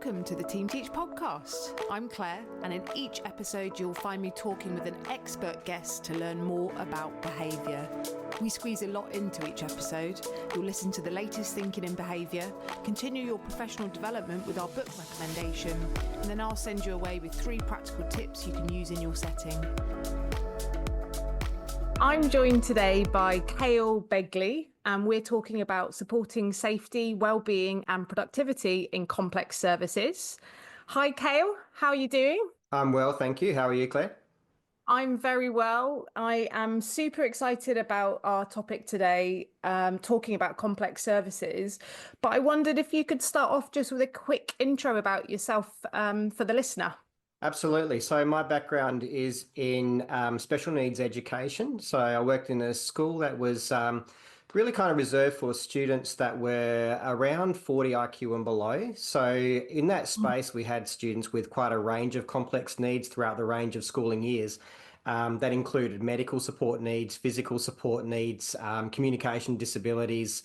Welcome to the Team Teach podcast. I'm Clare, and in each episode you'll find me talking with an expert guest to learn more about behaviour. We squeeze a lot into each episode. You'll listen to the latest thinking in behaviour, continue your professional development with our book recommendation, and then I'll send you away with 3 practical tips you can use in your setting. I'm joined today by Cale Begley, and we're talking about supporting safety, wellbeing and productivity in complex services. Hi Cale, how are you doing? I'm well, thank you. How are you, Claire? I'm very well. I am super excited about our topic today, talking about complex services. But I wondered if you could start off just with a quick intro about yourself for the listener. Absolutely. So my background is in special needs education. So I worked in a school that was really kind of reserved for students that were around 40 IQ and below. So in that space, we had students with quite a range of complex needs throughout the range of schooling years. That included medical support needs, physical support needs, communication disabilities.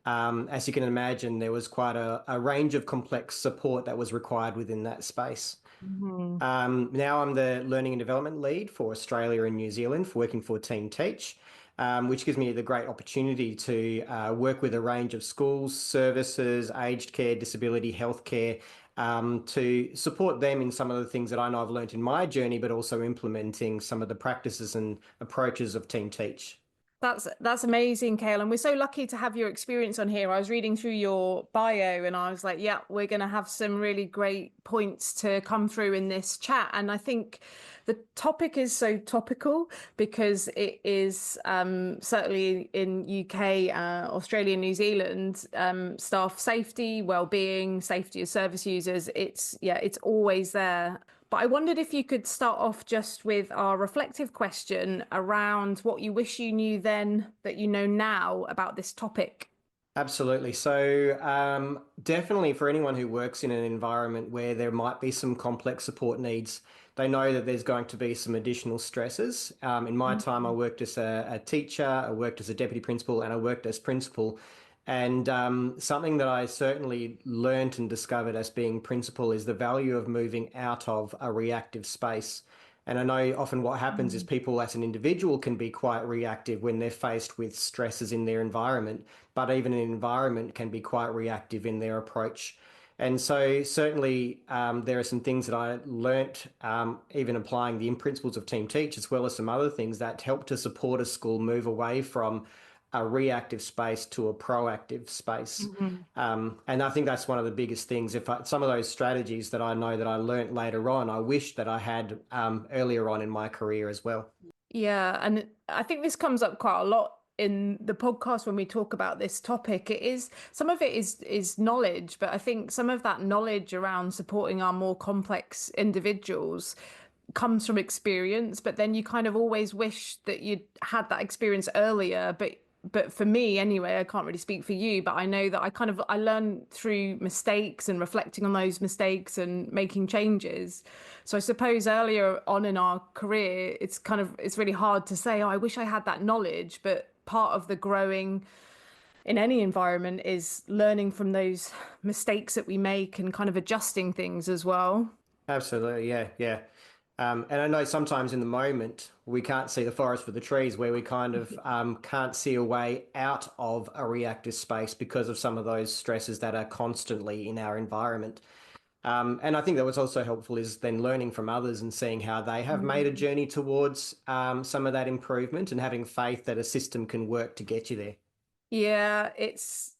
As you can imagine, there was quite a range of complex support that was required within that space. Now I'm the Learning and Development Lead for Australia and New Zealand for working for Team Teach, which gives me the great opportunity to work with a range of schools, services, aged care, disability, healthcare, to support them in some of the things that I know I've learnt in my journey, but also implementing some of the practices and approaches of Team Teach. That's amazing, Cale, and we're so lucky to have your experience on here. I was reading through your bio and I was like, yeah, we're going to have some really great points to come through in this chat. And I think the topic is so topical because it is certainly in UK, Australia, New Zealand, staff safety, wellbeing, safety of service users. It's always there. But I wondered if you could start off just with our reflective question around what you wish you knew then that you know now about this topic. Absolutely. So definitely for anyone who works in an environment where there might be some complex support needs, they know that there's going to be some additional stresses. In my time, I worked as a teacher, I worked as a deputy principal, and I worked as principal. And something that I certainly learnt and discovered as being principal is the value of moving out of a reactive space. And I know often what happens is people as an individual can be quite reactive when they're faced with stresses in their environment, but even an environment can be quite reactive in their approach. And so certainly there are some things that I learnt, even applying the principles of Team Teach, as well as some other things that help to support a school move away from a reactive space to a proactive space. And I think that's one of the biggest things. Some of those strategies that I know that I learnt later on, I wish that I had earlier on in my career as well. Yeah, and I think this comes up quite a lot in the podcast when we talk about this topic. It is some of it is knowledge, but I think some of that knowledge around supporting our more complex individuals comes from experience, but then you kind of always wish that you'd had that experience earlier. But for me anyway, I can't really speak for you, but I know that I learned through mistakes and reflecting on those mistakes and making changes. So I suppose earlier on in our career, it's really hard to say, oh, I wish I had that knowledge, but part of the growing in any environment is learning from those mistakes that we make and kind of adjusting things as well. Absolutely, yeah. And I know sometimes in the moment we can't see the forest for the trees, where we kind of can't see a way out of a reactive space because of some of those stresses that are constantly in our environment. And I think that what's also helpful is then learning from others and seeing how they have made a journey towards some of that improvement and having faith that a system can work to get you there. Yeah, it's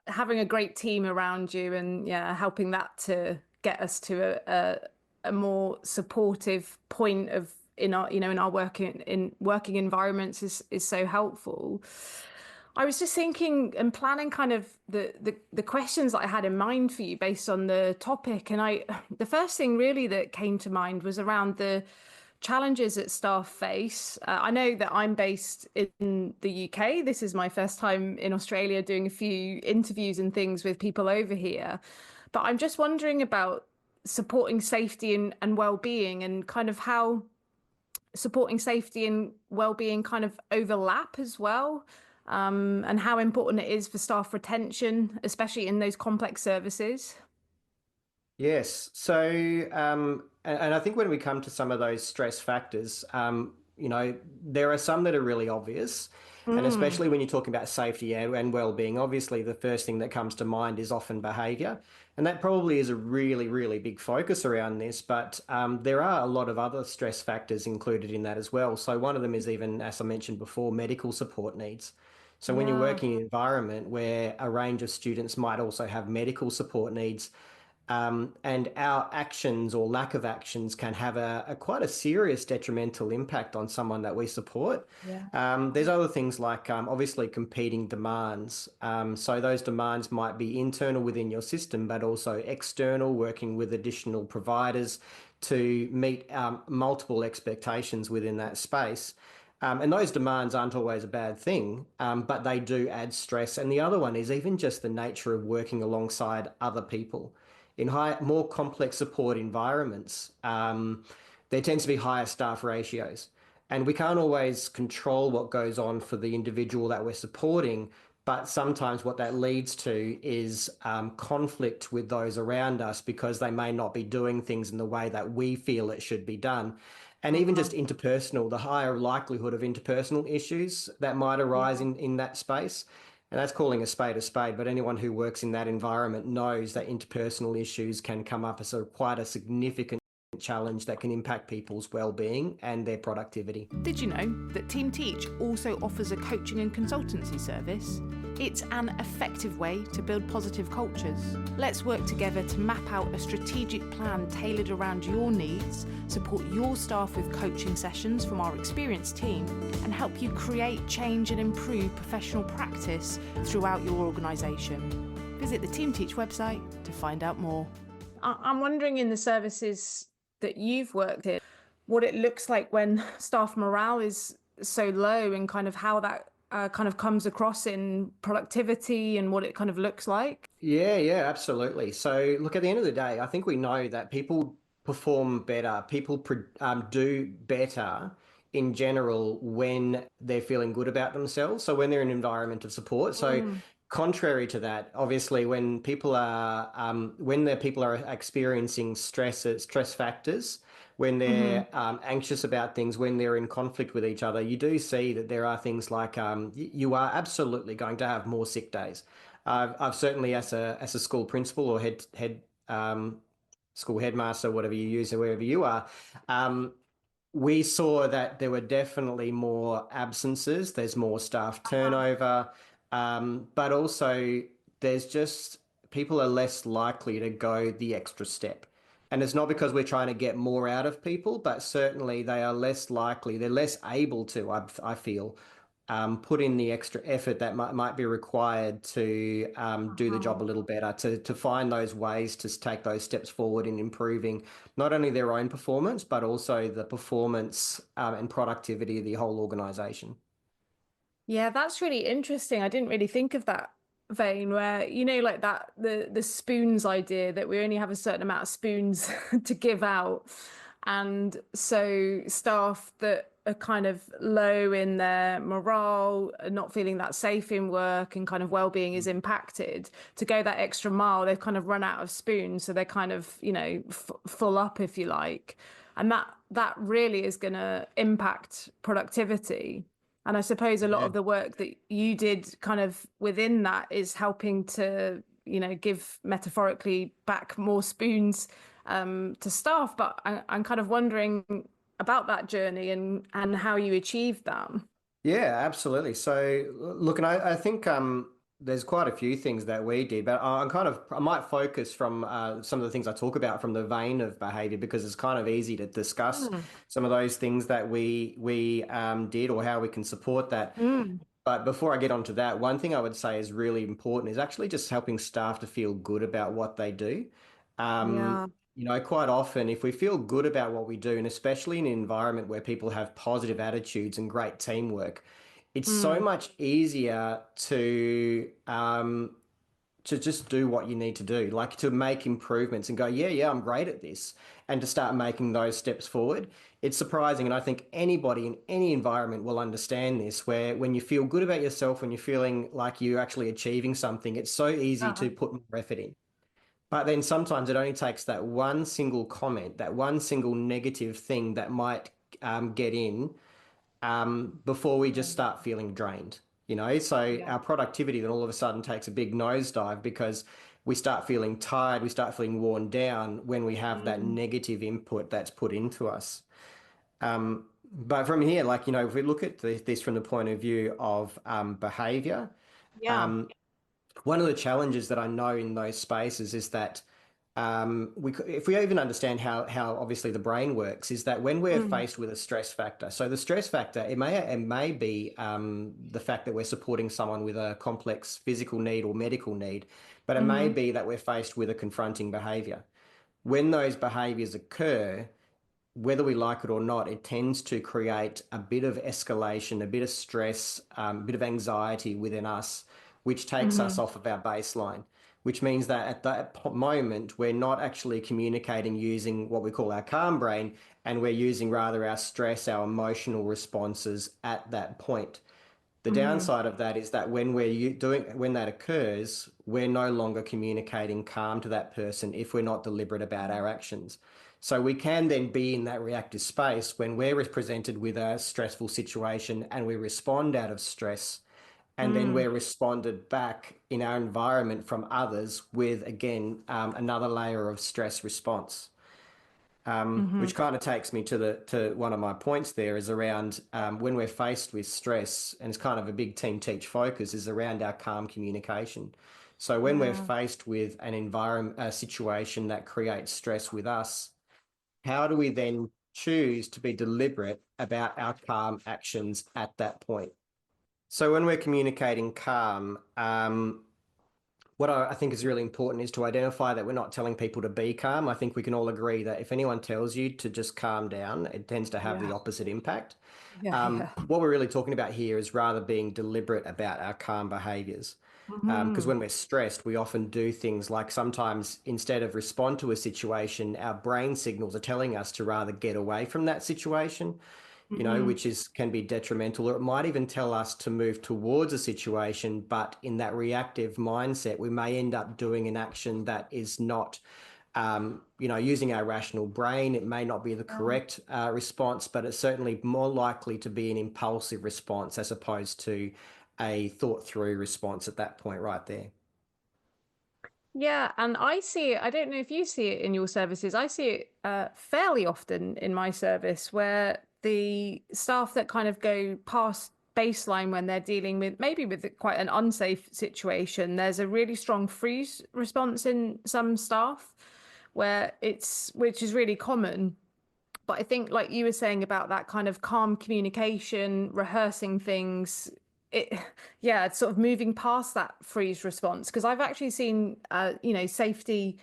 having a great team around you and helping that to get us to a more supportive point of in our working environments is so helpful. I was just thinking and planning kind of the questions that I had in mind for you based on the topic, and the first thing really that came to mind was around the challenges that staff face. I know that I'm based in the UK. This is my first time in Australia doing a few interviews and things with people over here. But I'm just wondering about supporting safety and well-being and kind of how supporting safety and well-being kind of overlap as well. And how important it is for staff retention, especially in those complex services. Yes. So, and I think when we come to some of those stress factors, there are some that are really obvious. And Mm, especially when you're talking about safety and well-being, obviously the first thing that comes to mind is often behavior. And that probably is a really, really big focus around this. But there are a lot of other stress factors included in that as well. So one of them is even, as I mentioned before, medical support needs. So when you're yeah, working in an environment where a range of students might also have medical support needs, and our actions or lack of actions can have a quite a serious detrimental impact on someone that we support. yeah. There's other things like obviously competing demands. So those demands might be internal within your system, but also external, working with additional providers to meet multiple expectations within that space. And those demands aren't always a bad thing, but they do add stress. And the other one is even just the nature of working alongside other people in more complex support environments. There tends to be higher staff ratios, and we can't always control what goes on for the individual that we're supporting. But sometimes what that leads to is conflict with those around us because they may not be doing things in the way that we feel it should be done. And even Uh-huh. just interpersonal, the higher likelihood of interpersonal issues that might arise Yeah. in that space. And that's calling a spade, but anyone who works in that environment knows that interpersonal issues can come up as quite a significant challenge that can impact people's well-being and their productivity. Did you know that Team Teach also offers a coaching and consultancy service? It's an effective way to build positive cultures. Let's work together to map out a strategic plan tailored around your needs, support your staff with coaching sessions from our experienced team, and help you create, change and improve professional practice throughout your organisation. Visit the Team Teach website to find out more. I'm wondering in the services that you've worked in, what it looks like when staff morale is so low and kind of how that kind of comes across in productivity and what it kind of looks like. Yeah, yeah, absolutely. So, look, at the end of the day, I think we know that people perform better, do better in general when they're feeling good about themselves. So, when they're in an environment of support. So, Mm, contrary to that, obviously, when the people are experiencing stress factors, when hmm they're anxious about things, when they're in conflict with each other, you do see that there are things like you are absolutely going to have more sick days. I've certainly, as a school principal or school headmaster, whatever you use, or wherever you are, um, we saw that there were definitely more absences. There's more staff turnover, but also there's just people are less likely to go the extra step. And it's not because we're trying to get more out of people, but certainly they are less likely, they're less able to, I feel, put in the extra effort that might be required to do the uh-huh. job a little better, to find those ways to take those steps forward in improving not only their own performance, but also the performance and productivity of the whole organization. Yeah, that's really interesting. I didn't really think of that vein where, like that the spoons idea that we only have a certain amount of spoons to give out. And so staff that are kind of low in their morale, are not feeling that safe in work and kind of well-being is impacted to go that extra mile, they've kind of run out of spoons. So they're kind of, full up, if you like. And that really is going to impact productivity. And I suppose a lot Yeah. of the work that you did kind of within that is helping to, give metaphorically back more spoons to staff. But I'm kind of wondering about that journey and how you achieved that. Yeah, absolutely. So, look, and I think there's quite a few things that we did, but I might focus from some of the things I talk about from the vein of behavior because it's kind of easy to discuss Mm, some of those things that we did or how we can support that. mm, But before I get onto that, one thing I would say is really important is actually just helping staff to feel good about what they do. Um, yeah. quite often, if we feel good about what we do, and especially in an environment where people have positive attitudes and great teamwork, it's so Mm, much easier to just do what you need to do, like to make improvements and go, yeah, yeah, I'm great at this, and to start making those steps forward. It's surprising, and I think anybody in any environment will understand this, where when you feel good about yourself, when you're feeling like you're actually achieving something, it's so easy uh, to put more effort in. But then sometimes it only takes that one single comment, that one single negative thing that might get in before we just start feeling drained, you know? So Yeah. our productivity then all of a sudden takes a big nosedive because we start feeling tired, we start feeling worn down when we have that Mm. negative input that's put into us. But from here, like, you know, if we look at this from the point of view of behavior, Yeah. one of the challenges that I know in those spaces is that if we even understand how obviously the brain works, is that when we're Mm. faced with a stress factor, so the stress factor, it may be the fact that we're supporting someone with a complex physical need or medical need, but it may Mm-hmm. be that we're faced with a confronting behavior. When those behaviors occur, whether we like it or not, it tends to create a bit of escalation, a bit of stress, a bit of anxiety within us, which takes us Mm-hmm. off of our baseline, which means that at that moment, we're not actually communicating using what we call our calm brain, and we're using rather our stress, our emotional responses at that point. The Mm-hmm. downside of that is that when that occurs, we're no longer communicating calm to that person if we're not deliberate about our actions. So we can then be in that reactive space when we're presented with a stressful situation and we respond out of stress, and then Mm. we're responded back in our environment from others with again another layer of stress response. Mm-hmm. Which kind of takes me to one of my points there is around when we're faced with stress, and it's kind of a big team teach focus is around our calm communication. So when we're Yeah. faced with an environment, a situation that creates stress with us, how do we then choose to be deliberate about our calm actions at that point? So when we're communicating calm, what I think is really important is to identify that we're not telling people to be calm. I think we can all agree that if anyone tells you to just calm down, it tends to have the Yeah. opposite impact. Yeah. Yeah. What we're really talking about here is rather being deliberate about our calm behaviors. Because Mm-hmm. when we're stressed, we often do things like sometimes instead of respond to a situation, our brain signals are telling us to rather get away from that situation, you know, Mm-hmm. which is can be detrimental, or it might even tell us to move towards a situation, but in that reactive mindset, we may end up doing an action that is not, you know, using our rational brain. It may not be the Yeah. correct response, but it's certainly more likely to be an impulsive response as opposed to a thought through response at that point right there. Yeah, and I see it. I don't know if you see it in your services. I see it fairly often in my service where the staff that kind of go past baseline when they're dealing with maybe with quite an unsafe situation, there's a really strong freeze response in some staff where which is really common. But I think, like you were saying about that kind of calm communication, rehearsing things, it, yeah, it's sort of moving past that freeze response. Because I've actually seen, safety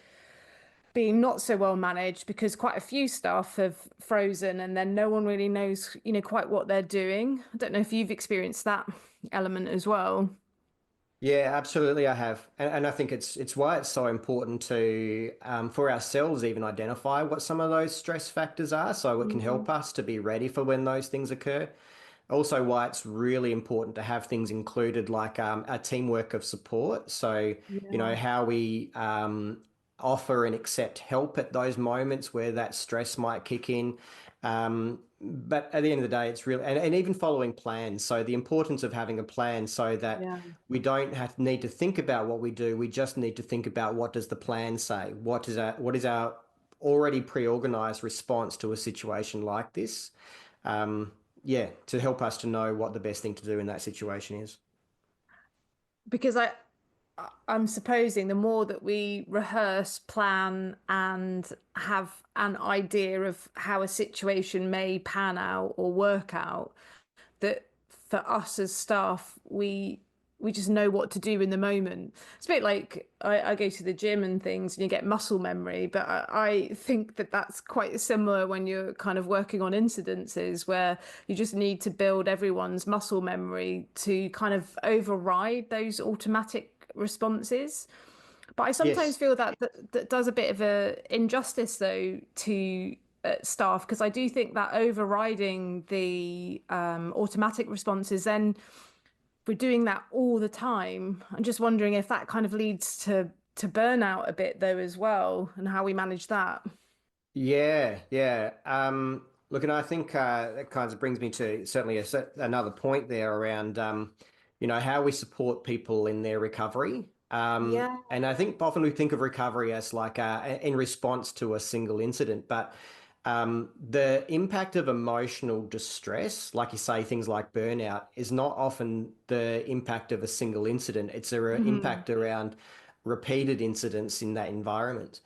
being not so well managed because quite a few staff have frozen and then no one really knows, quite what they're doing. I don't know if you've experienced that element as well. Yeah, absolutely, I have, and I think it's why it's so important to for ourselves even identify what some of those stress factors are, so it can Mm. help us to be ready for when those things occur. Also, why it's really important to have things included like a teamwork of support. So, you know, Yeah. how we offer and accept help at those moments where that stress might kick in. But at the end of the day, it's really, and even following plans. So, the importance of having a plan so that Yeah. we don't need to think about what we do. We just need to think about what does the plan say? What is our already pre-organized response to a situation like this? Um, yeah, to help us to know what the best thing to do in that situation is. Because I'm supposing the more that we rehearse, plan, and have an idea of how a situation may pan out or work out, that for us as staff, we just know what to do in the moment. It's a bit like I go to the gym and things, and you get muscle memory, but I think that that's quite similar when you're kind of working on incidences where you just need to build everyone's muscle memory to kind of override those automatic responses. But I sometimes Yes. feel that does a bit of a injustice though to staff because I do think that overriding the automatic responses, then we're doing that all the time. I'm just wondering if that kind of leads to burnout a bit though as well, and how we manage that. Yeah, yeah. Look, and I think that kind of brings me to certainly another point there around, how we support people in their recovery. Yeah. And I think often we think of recovery as like in response to a single incident, but the impact of emotional distress, like you say, things like burnout, is not often the impact of a single incident. It's an Hmm. impact around repeated incidents in that environment.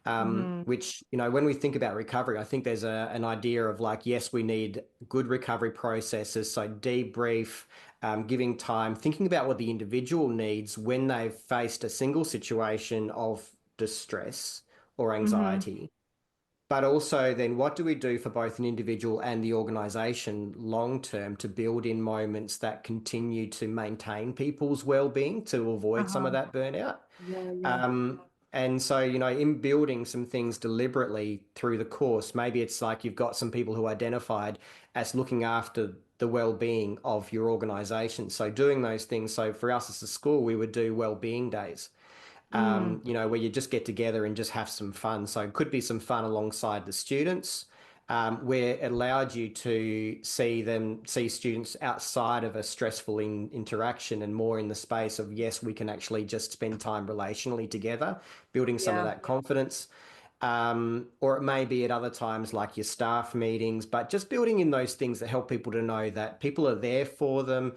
Hmm. Which, when we think about recovery, I think there's an idea of like, yes, we need good recovery processes. So debrief, giving time, thinking about what the individual needs when they've faced a single situation of distress or Hmm. anxiety. But also, then what do we do for both an individual and the organization long term to build in moments that continue to maintain people's well-being to avoid some of Uh-huh. that burnout? Yeah, yeah. Um, and so, in building some things deliberately through the course, maybe it's like you've got some people who identified as looking after the well-being of your organization. So doing those things. So for us as a school, we would do well-being days, Mm. where you just get together and just have some fun. So it could be some fun alongside the students, where it allowed you to see students outside of a stressful interaction and more in the space of, yes, we can actually just spend time relationally together, building some of Yeah. that confidence. Or it may be at other times like your staff meetings, but just building in those things that help people to know that people are there for them,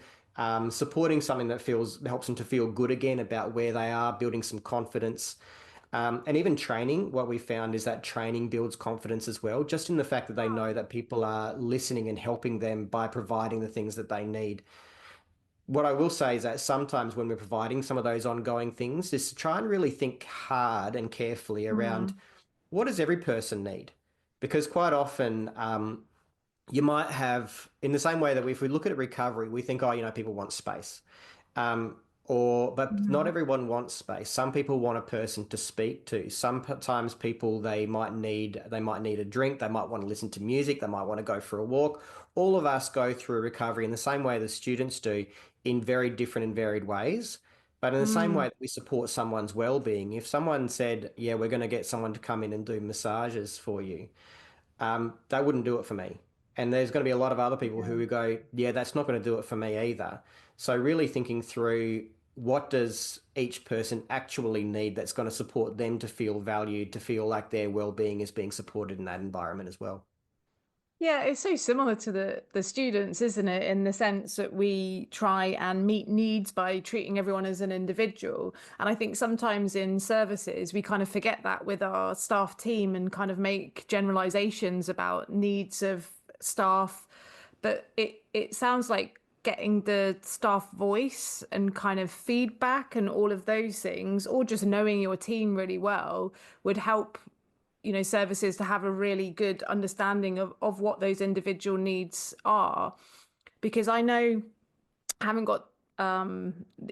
supporting something that helps them to feel good again about where they are, building some confidence. And even training, what we found is that training builds confidence as well, just in the fact that they know that people are listening and helping them by providing the things that they need. What I will say is that sometimes when we're providing some of those ongoing things, is to try and really think hard and carefully around Mm. what does every person need? Because quite often, you might have, in the same way that if we look at recovery, we think, oh, people want space. But not Mhm. everyone wants space. Some people want a person to speak to. Sometimes people they might need a drink. They might want to listen to music. They might want to go for a walk. All of us go through recovery in the same way the students do, in very different and varied ways. But in the same way Mm. that we support someone's well-being, if someone said, "Yeah, we're going to get someone to come in and do massages for you," they wouldn't do it for me. And there's going to be a lot of other people who Yeah. would go, yeah, that's not going to do it for me either. So really thinking through what does each person actually need that's going to support them to feel valued, to feel like their well-being is being supported in that environment as well. Yeah, it's so similar to the students, isn't it? In the sense that we try and meet needs by treating everyone as an individual. And I think sometimes in services, we kind of forget that with our staff team and kind of make generalizations about needs of staff. But it sounds like getting the staff voice and kind of feedback and all of those things, or just knowing your team really well would help services to have a really good understanding of what those individual needs are. Because I know I haven't got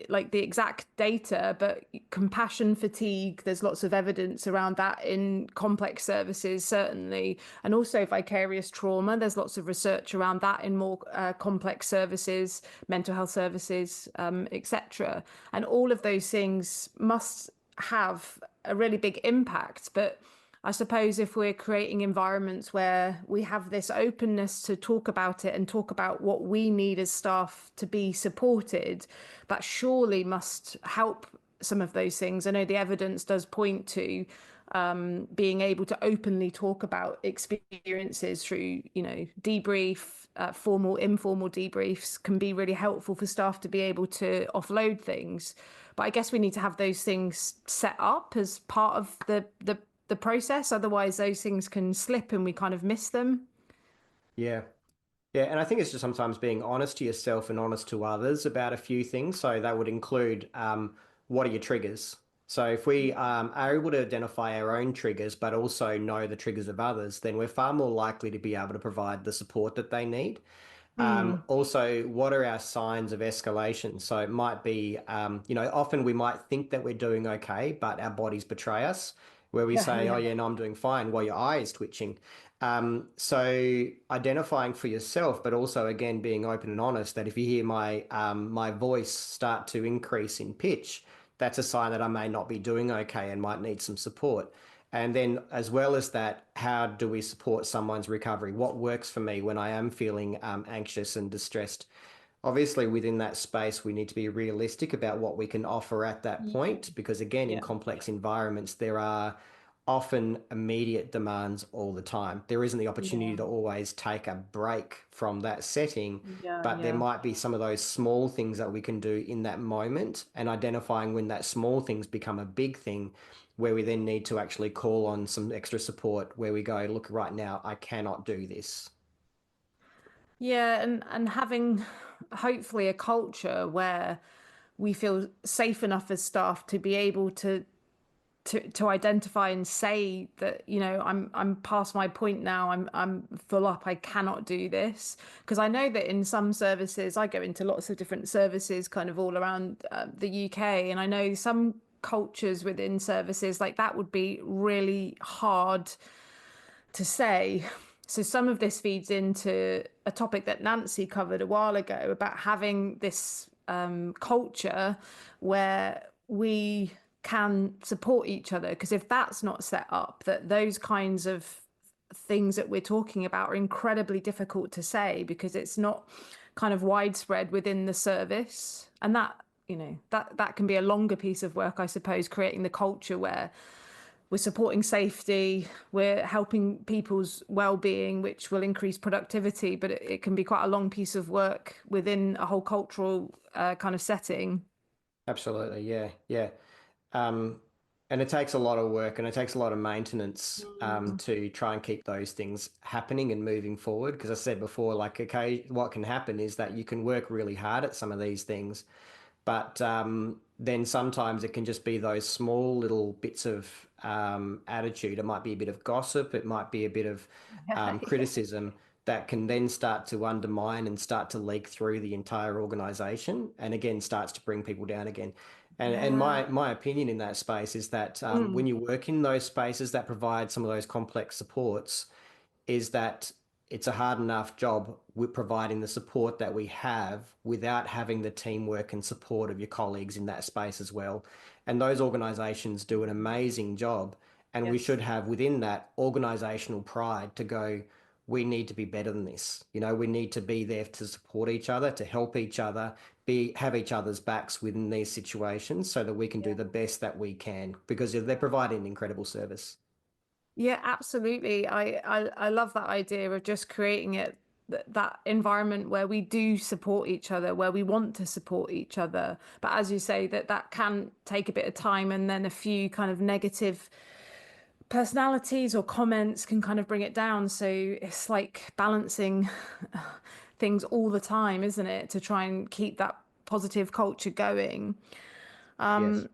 like the exact data, but compassion fatigue, there's lots of evidence around that in complex services, certainly. And also vicarious trauma, there's lots of research around that in more complex services, mental health services, etc. And all of those things must have a really big impact. But I suppose if we're creating environments where we have this openness to talk about it and talk about what we need as staff to be supported, that surely must help some of those things. I know the evidence does point to being able to openly talk about experiences through, debrief, formal, informal debriefs can be really helpful for staff to be able to offload things. But I guess we need to have those things set up as part of the process. Otherwise, those things can slip and we kind of miss them. Yeah. Yeah, and I think it's just sometimes being honest to yourself and honest to others about a few things. So that would include, what are your triggers? So if we are able to identify our own triggers, but also know the triggers of others, then we're far more likely to be able to provide the support that they need. Hmm. Also, what are our signs of escalation? So it might be, often we might think that we're doing okay, but our bodies betray us, where we Yeah, say, oh, yeah. yeah, no, I'm doing fine, while your eye is twitching. So identifying for yourself, but also, again, being open and honest that if you hear my voice start to increase in pitch, that's a sign that I may not be doing okay and might need some support. And then, as well as that, how do we support someone's recovery? What works for me when I am feeling anxious and distressed? Obviously, within that space, we need to be realistic about what we can offer at that Yeah. point, because again, in Yeah. complex environments, there are often immediate demands all the time. There isn't the opportunity Yeah. to always take a break from that setting, Yeah. but there Yeah. might be some of those small things that we can do in that moment, and identifying when that small things become a big thing where we then need to actually call on some extra support, where we go, look, right now, I cannot do this. Yeah, and having hopefully a culture where we feel safe enough as staff to be able to identify and say that, I'm past my point now. I'm full up. I cannot do this. Because I know that in some services, I go into lots of different services kind of all around the UK, and I know some cultures within services like that would be really hard to say. So some of this feeds into a topic that Nancy covered a while ago about having this culture where we can support each other. Because if that's not set up, that those kinds of things that we're talking about are incredibly difficult to say because it's not kind of widespread within the service. And that, that can be a longer piece of work, I suppose, creating the culture where we're supporting safety, we're helping people's well-being, which will increase productivity, but it can be quite a long piece of work within a whole cultural kind of setting. Absolutely, yeah, yeah. Um, and it takes a lot of work and it takes a lot of maintenance Mm. to try and keep those things happening and moving forward. Because I said before, like, okay, what can happen is that you can work really hard at some of these things, but then sometimes it can just be those small little bits of attitude. It might be a bit of gossip, it might be a bit of criticism that can then start to undermine and start to leak through the entire organization, and again starts to bring people down again. And Yeah. my opinion in that space is that when Mm. you work in those spaces that provide some of those complex supports, is that it's a hard enough job with providing the support that we have without having the teamwork and support of your colleagues in that space as well. And those organizations do an amazing job. And we should Yes. have within that organizational pride to go, we need to be better than this. You know, we need to be there to support each other, to help each other, have each other's backs within these situations so that we can do Yeah. the best that we can, because they're providing incredible service. Yeah, absolutely. I love that idea of just creating that environment where we do support each other, where we want to support each other. But as you say, that can take a bit of time, and then a few kind of negative personalities or comments can kind of bring it down. So it's like balancing things all the time, isn't it? To try and keep that positive culture going. Yes.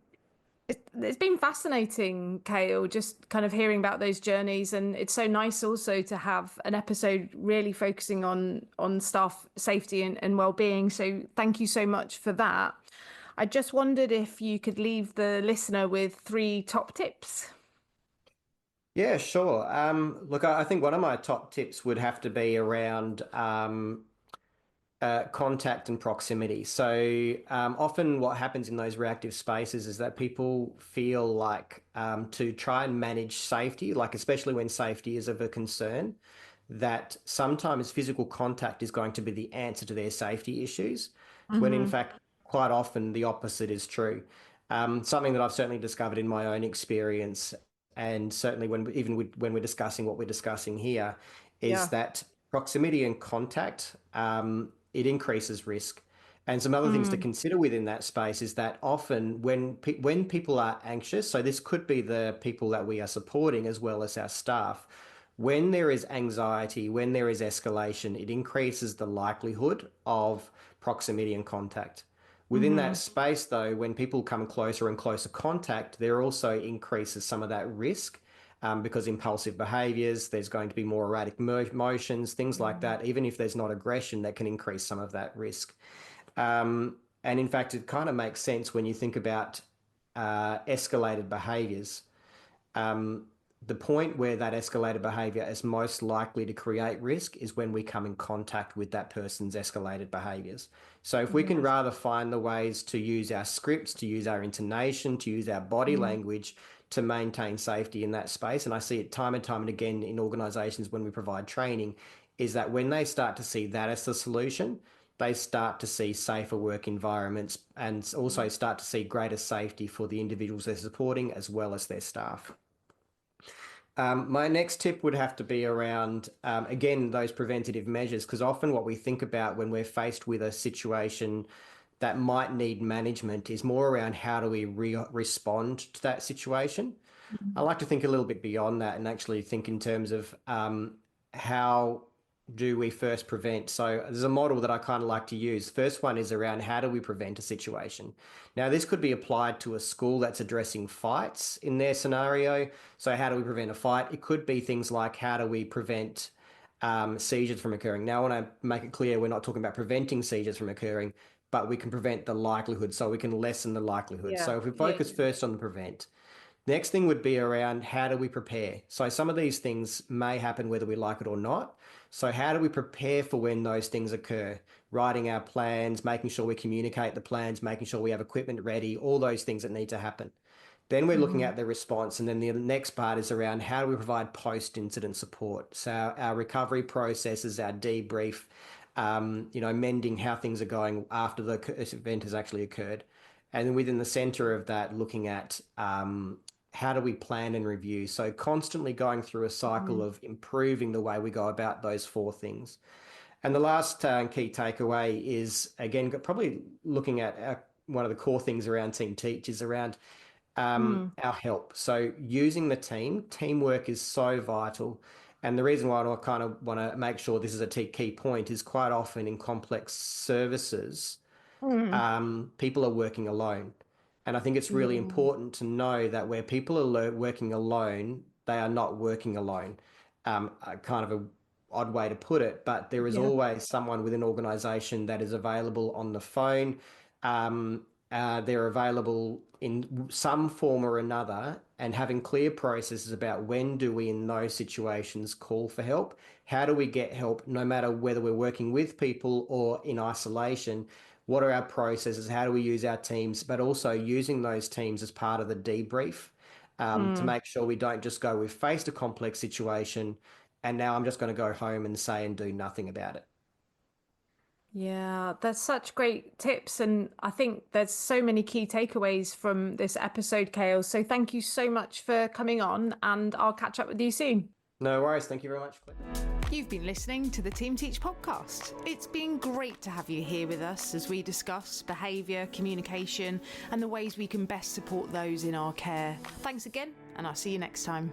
It's been fascinating, Cale, just kind of hearing about those journeys, and it's so nice also to have an episode really focusing on staff safety and well-being. So thank you so much for that. I just wondered if you could leave the listener with three top tips. Yeah, sure. Look, I think one of my top tips would have to be around contact and proximity. So often what happens in those reactive spaces is that people feel like to try and manage safety, like especially when safety is of a concern, that sometimes physical contact is going to be the answer to their safety issues, when in Hmm. fact, quite often the opposite is true. Something that I've certainly discovered in my own experience, and certainly when we're discussing what we're discussing here, is Yeah. that proximity and contact, it increases risk. And some other things to Mm. consider within that space is that often when people are anxious, so this could be the people that we are supporting as well as our staff, when there is anxiety, when there is escalation, it increases the likelihood of proximity and contact. Within that Hmm. space, though, when people come closer and closer contact, there also increases some of that risk, because impulsive behaviors, there's going to be more erratic motions, things like that. Even if there's not aggression, that can increase some of that risk. And in fact, it kind of makes sense when you think about escalated behaviors. Um, the point where that escalated behaviour is most likely to create risk is when we come in contact with that person's escalated behaviours. So if we can rather find the ways to use our scripts, to use our intonation, to use our body language to maintain safety in that space, and I see it time and time and again in organisations when we provide training, is that when they start to see that as the solution, they start to see safer work environments and also start to see greater safety for the individuals they're supporting as well as their staff. My next tip would have to be around, again, those preventative measures, because often what we think about when we're faced with a situation that might need management is more around how do we respond to that situation. I like to think a little bit beyond that and actually think in terms of how do we first prevent. So there's a model that I kind of like to use. First one is around how do we prevent a situation. Now, this could be applied to a school that's addressing fights in their scenario. So how do we prevent a fight? It could be things like how do we prevent seizures from occurring. Now, I want to make it clear we're not talking about preventing seizures from occurring, but we can prevent the likelihood, so we can lessen the likelihood. So if we focus first on the prevent, next thing would be around how do we prepare? So some of these things may happen whether we like it or not. So how do we prepare for when those things occur? Writing our plans, making sure we communicate the plans, making sure we have equipment ready, all those things that need to happen. Then we're looking at the response, and then the next part is around how do we provide post-incident support? So our recovery processes, our debrief, mending how things are going after the event has actually occurred. And then within the center of that, looking at how do we plan and review? So constantly going through a cycle of improving the way we go about those four things. And the last key takeaway is, again, probably looking at one of the core things around Team Teach is around our help. So using the teamwork is so vital. And the reason why I kind of want to make sure this is a key point is quite often in complex services, people are working alone. And I think it's really important to know that where people are working alone, they are not working alone. Kind of a odd way to put it, but there is always someone within an organisation that is available on the phone. They're available in some form or another, and having clear processes about when do we in those situations call for help, how do we get help no matter whether we're working with people or in isolation. What are our processes? How do we use our teams? But also using those teams as part of the debrief to make sure we don't just go, we've faced a complex situation and now I'm just going to go home and say and do nothing about it. Yeah, that's such great tips. And I think there's so many key takeaways from this episode, Cale. So thank you so much for coming on, and I'll catch up with you soon. No worries. Thank you very much, Claire. You've been listening to the Team Teach podcast. It's been great to have you here with us as we discuss behaviour, communication, and the ways we can best support those in our care. Thanks again, and I'll see you next time.